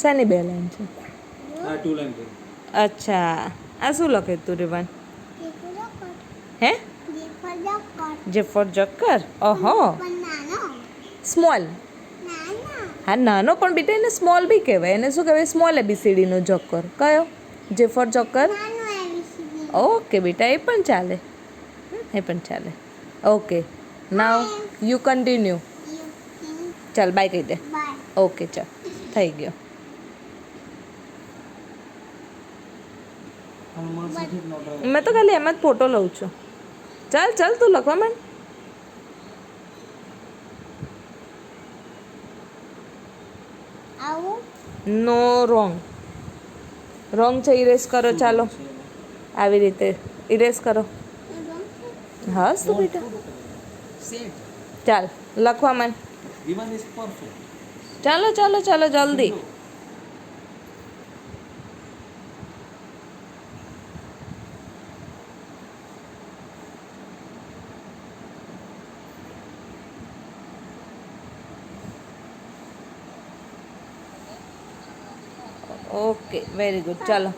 શેની 2 લાઈન છે? આ 2 લાઈન છે. અચ્છા, આ શું લખે તું રિવાન? હે? જે ફોર જોકર. ઓહો, સ્મોલ. હા નાનો, પણ બેટા એને સ્મોલ બી કહેવાય. એને શું કહેવાય? સ્મોલ ABCD નો જોકર. કયો? જે ફોર જોકર. ઓકે બેટા, એ પણ ચાલે. એ પણ ચાલે. Okay, now you continue. ચાલ બાય કહી દે. ઓકે ચાલ, થઈ ગયો. મેં તો ખાલી એમ જ ફોટો લઉં છું. ચાલ ચાલ, તું લખવા માંડ. નો, રોંગ. રોંગ છે, ઇરેઝ કરો. ચાલો આવી રીતે ઇરેઝ કરો. હા શું બેટા? ચાલ લખવા માંડ. ચાલો ચાલો ચાલો જલ્દી. Okay, very good. ચાલો.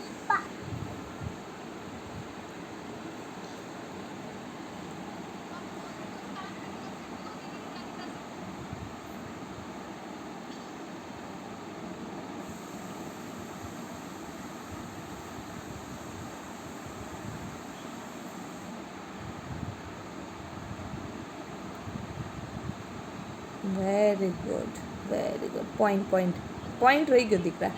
Very good, very good. Point point point રહી ગયો દીકરા.